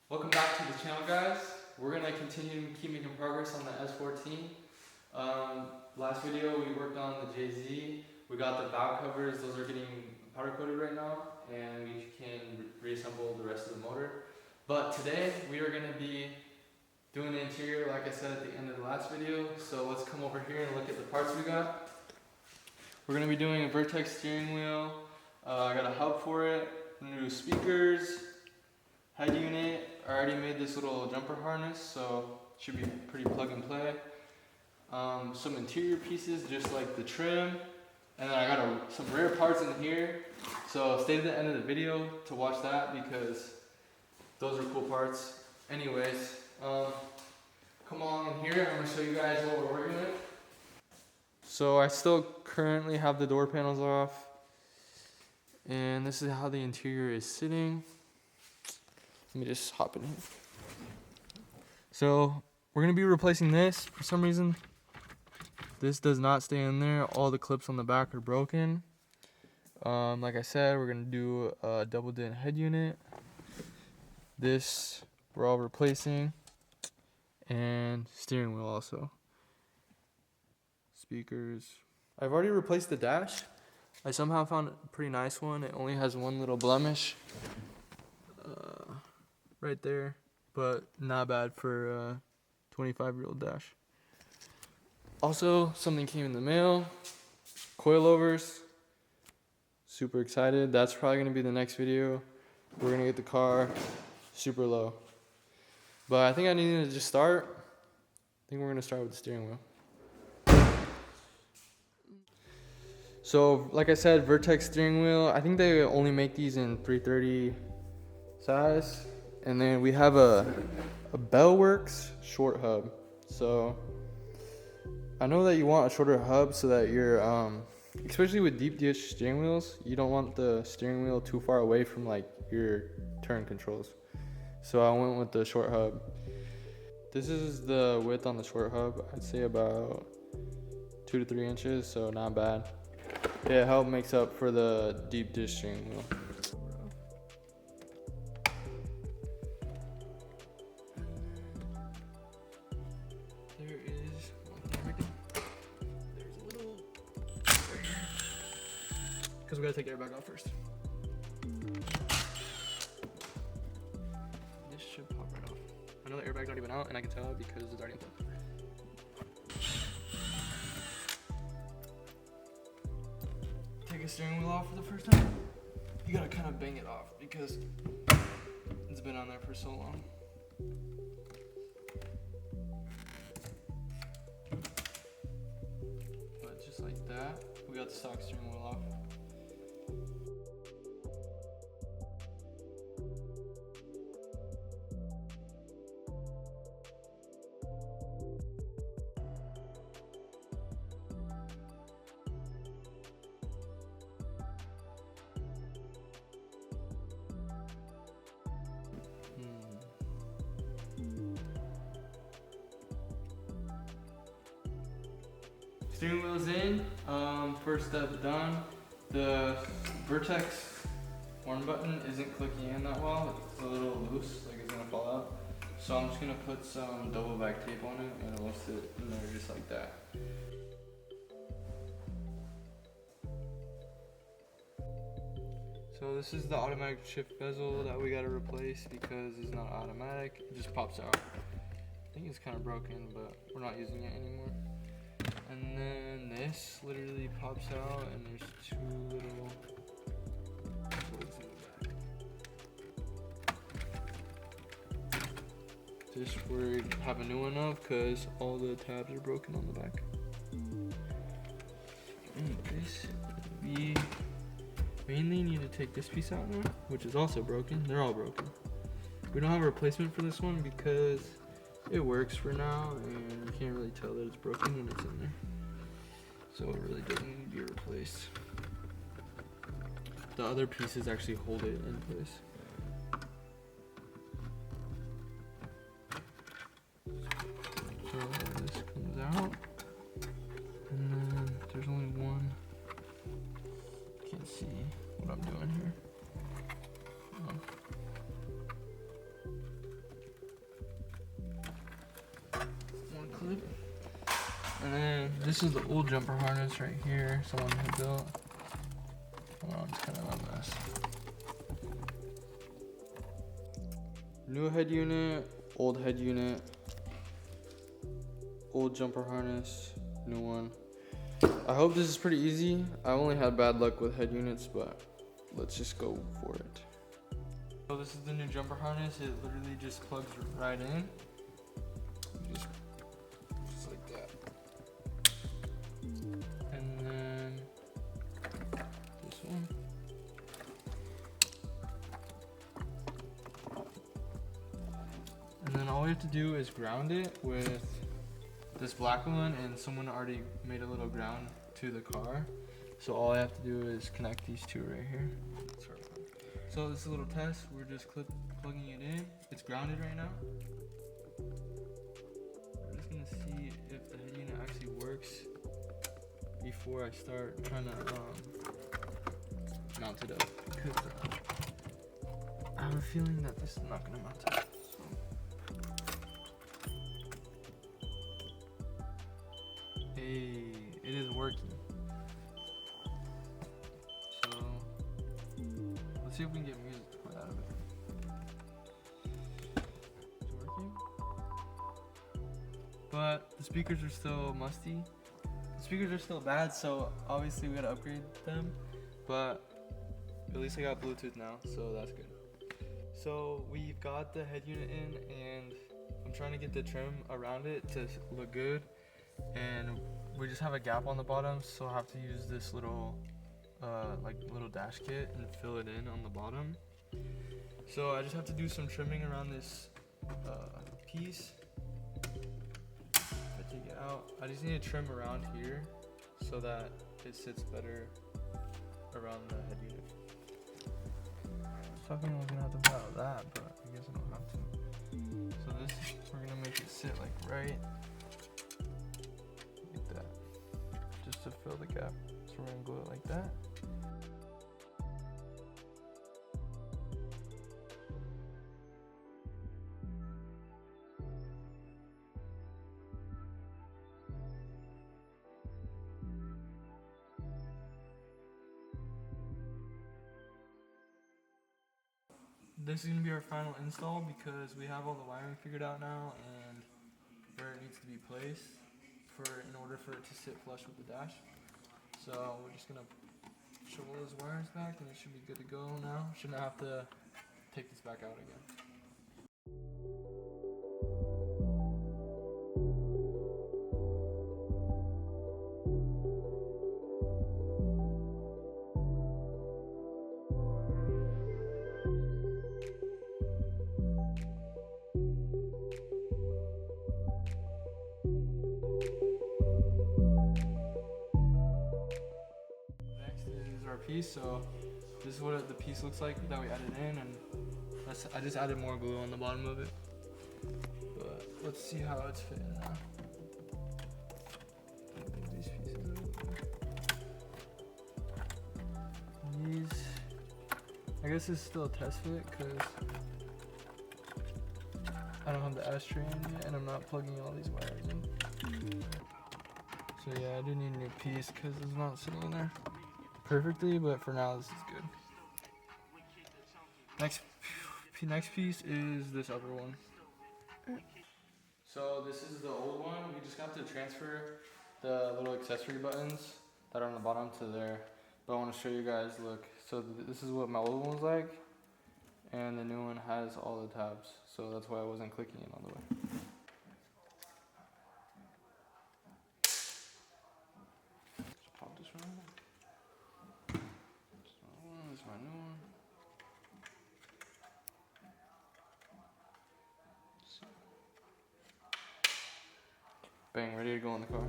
Welcome back to the channel, guys. We're gonna continue keep making progress on the s14. Last video we worked on the JZ. We got the valve covers; those are getting powder coated right now, and we can reassemble the rest of the motor. But today we are gonna be doing the interior, like I said at the end of the last video. So let's come over here and look at the parts we got. We're gonna be doing a Vertex steering wheel. I got a hub for it, new speakers, head unit. I already made this little jumper harness, so it should be pretty plug and play. Some interior pieces, just like the trim, and then I got some rare parts in here. So stay to the end of the video to watch that because those are cool parts. Anyways, come on in here. I'm gonna show you guys what we're working with. So I still currently have the door panels off, and this is how the interior is sitting. Let me just hop in here. So we're gonna be replacing this. For some reason, this does not stay in there. All the clips on the back are broken. Like I said, we're gonna do a double dent head unit. This we're all replacing, and steering wheel also. Speakers. I've already replaced the dash. I somehow found a pretty nice one. It only has one little blemish right there, but not bad for a 25-year-old dash. Also, something came in the mail. Coilovers. Super excited. That's probably gonna be the next video. We're gonna get the car super low. But I think I need to just start. I think we're gonna start with the steering wheel. So, like I said, Vertex steering wheel. I think they only make these in 330 size. And then we have a Bellworks short hub. So I know that you want a shorter hub so that you're, especially with deep dish steering wheels, you don't want the steering wheel too far away from like your turn controls. So I went with the short hub. This is the width on the short hub. I'd say about 2 to 3 inches, so not bad. Yeah, it helps makes up for the deep dish steering wheel. Because we gotta take the airbag off first. This should pop right off. I know the airbag's not even out, and I can tell because it's already unplugged. Take a steering wheel off for the first time. You gotta kind of bang it off because it's been on there for so long. But just like that, we got the stock steering wheel off. Steering wheel's in, first step done. The Vertex horn button isn't clicking in that well. It's a little loose, like it's gonna fall out. So I'm just gonna put some double back tape on it and it'll sit in there just like that. So this is the automatic shift bezel that we gotta replace because it's not automatic, it just pops out. I think it's kind of broken, but we're not using it anymore. And then this literally pops out and there's 2 little holes in the back. This we have a new one of because all the tabs are broken on the back. Anyways, we mainly need to take this piece out now, which is also broken. They're all broken. We don't have a replacement for this one because it works for now and you can't really tell that it's broken when it's in there. So it really doesn't need to be replaced. The other pieces actually hold it in place. So this comes out. And then there's only one. Can't see what I'm doing here. clip. And then this is the old jumper harness right here, someone had built. Oh, it's kind of a mess. New head unit, old head unit, old jumper harness, new one. I hope this is pretty easy. I only had bad luck with head units, but let's just go for it. So this is the new jumper harness. It literally just plugs right in. Just like that. And then this one. And then all we have to do is ground it with this black one, and someone already made a little ground to the car. So all I have to do is connect these two right here. So this is a little test. We're just plugging it in. It's grounded right now. I'm just gonna see if the head unit actually works before I start trying to mount it up. Because I have a feeling that this is not gonna mount up. Hey, it is working. So let's see if we can get music to play out of it. It's working. But the speakers are still musty. The speakers are still bad, so obviously we gotta upgrade them. But at least I got Bluetooth now, so that's good. So we've got the head unit in, and I'm trying to get the trim around it to look good. And we just have a gap on the bottom, so I have to use this little little dash kit and fill it in on the bottom. So I just have to do some trimming around this piece. If I take it out, I just need to trim around here so that it sits better around the head unit. I was talking I was gonna have to battle that, but I guess I don't have to. So this, we're gonna make it sit like right. Just to fill the gap. So we're gonna glue it like that. This is gonna be our final install because we have all the wiring figured out now and where it needs to be placed in order for it to sit flush with the dash. So we're just gonna shovel those wires back and it should be good to go now. Shouldn't have to take this back out again. Piece, so this is what the piece looks like that we added in, and I just added more glue on the bottom of it, but let's see how it's fitting now. These pieces these, I guess it's still a test fit because I don't have the ashtray in yet and I'm not plugging all these wires in. So yeah, I do need a new piece because it's not sitting in there perfectly, but for now this is good. Next piece is this other one. So this is the old one. We just got to transfer the little accessory buttons that are on the bottom to there. But I want to show you guys, look. So this is what my old one was like, and the new one has all the tabs. So that's why I wasn't clicking it all the way. Just pop this right. This is my new one. Bang, ready to go in the car.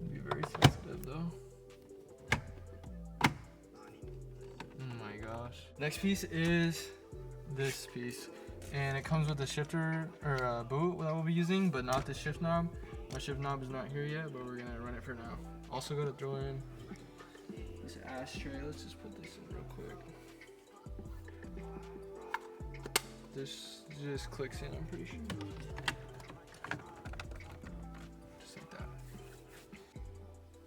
Be very sensitive though. Oh my gosh. Next piece is this piece, and it comes with a shifter or boot that we'll be using, but not the shift knob. My shift knob is not here yet, but we're gonna run it for now. Also gotta throw in this ashtray. Let's just put this in real quick. This just clicks in, I'm pretty sure. Just like that.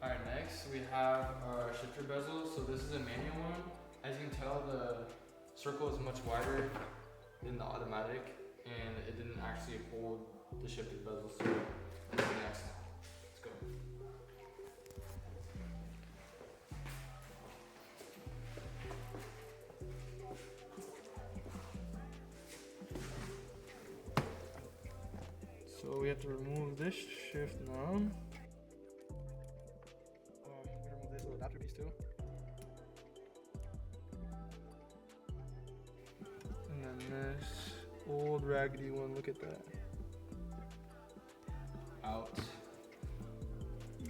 Alright, next we have our shifter bezel. So this is a manual one. As you can tell, the circle is much wider than the automatic, and it didn't actually hold the shifted bezel. So this is next. Let's go. So we have to remove this shift knob. We gotta remove this little adapter piece too. And then this old raggedy one, look at that. Out.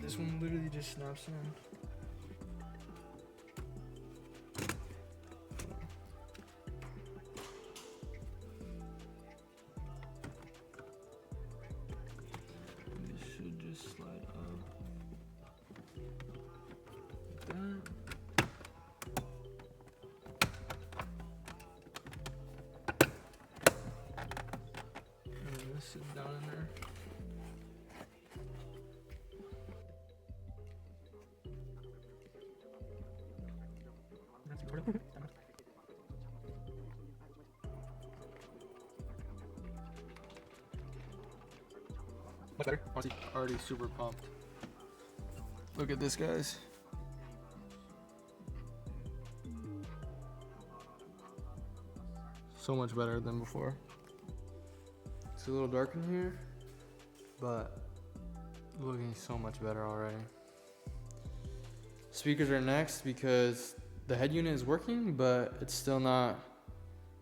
This one literally just snaps in. This should just slide up. Like that. This is down in there. Much better. Honestly, already super pumped. Look at this, guys. So much better than before. It's a little dark in here, but looking so much better already. Speakers are next because the head unit is working, but it's still not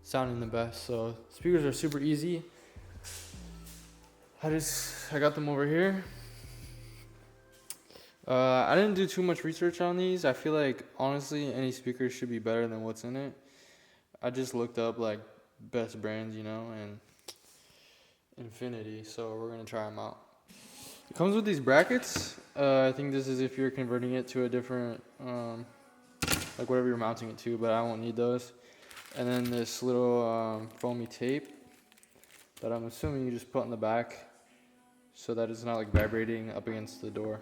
sounding the best. So speakers are super easy. I got them over here. I didn't do too much research on these. I feel like honestly any speaker should be better than what's in it. I just looked up like best brands, you know, and Infinity, so we're gonna try them out. It comes with these brackets. I think this is if you're converting it to a different, like whatever you're mounting it to, but I won't need those. And then this little foamy tape that I'm assuming you just put on the back so that it's not like vibrating up against the door.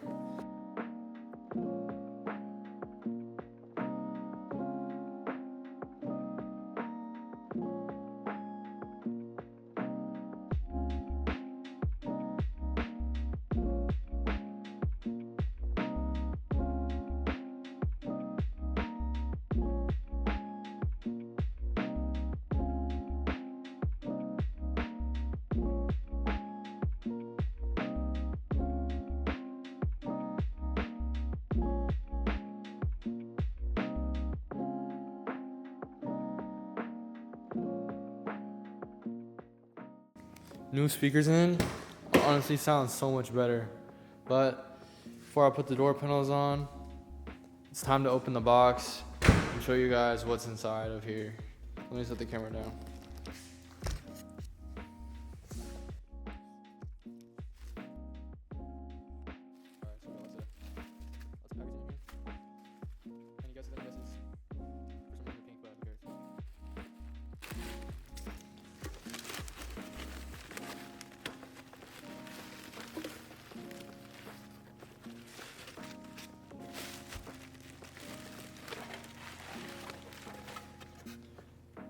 New speakers in, honestly sounds so much better. But before I put the door panels on, it's time to open the box and show you guys what's inside of here. Let me set the camera down.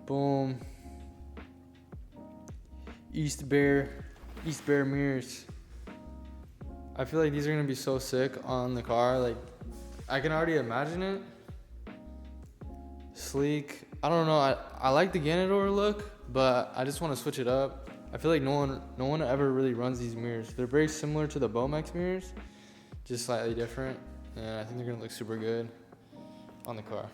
Boom. East Bear mirrors. I feel like these are gonna be so sick on the car. Like, I can already imagine it. Sleek. I don't know. I like the Ganador look, but I just want to switch it up. I feel like no one ever really runs these mirrors. They're very similar to the Bomex mirrors, just slightly different, and I think they're gonna look super good on the car.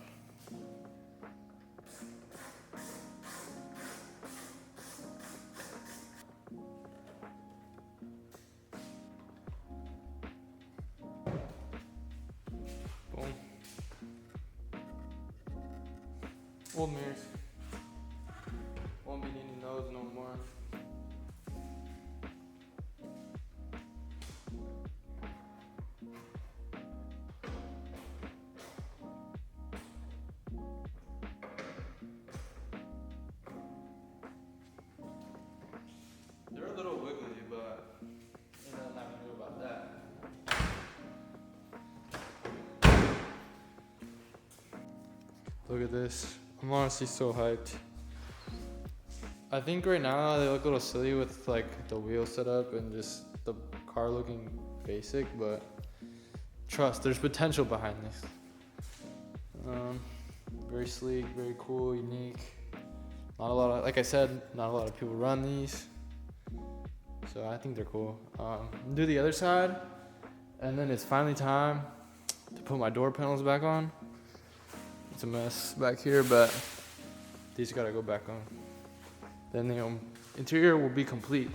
Old mirrors. Won't be needing those no more. They're a little wiggly, but ain't nothing I can do about that. Look at this. I'm honestly so hyped. I think right now they look a little silly with like the wheel setup and just the car looking basic, but trust, there's potential behind this. Very sleek, very cool, unique. Not a lot of, like I said, not a lot of people run these. So I think they're cool. Do the other side, and then it's finally time to put my door panels back on. It's a mess back here, but these gotta go back on. Then the interior will be complete.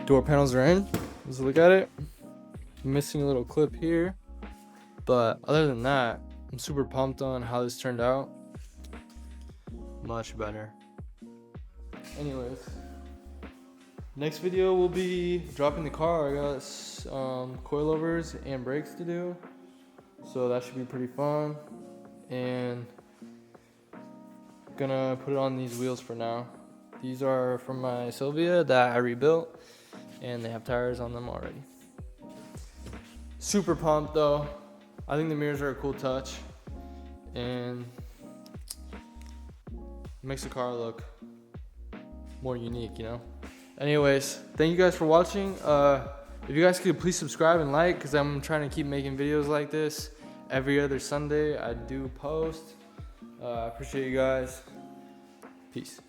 Door panels are in. Let's look at it. I'm missing a little clip here, but other than that, I'm super pumped on how this turned out. Much better. Anyways, next video will be dropping the car. I got coilovers and brakes to do, so that should be pretty fun. And gonna put it on these wheels for now. These are from my Sylvia that I rebuilt, and they have tires on them already. Super pumped though. I think the mirrors are a cool touch, and makes the car look more unique, you know? Anyways, thank you guys for watching. If you guys could please subscribe and like, because I'm trying to keep making videos like this every other Sunday. I do post. I appreciate you guys. Peace.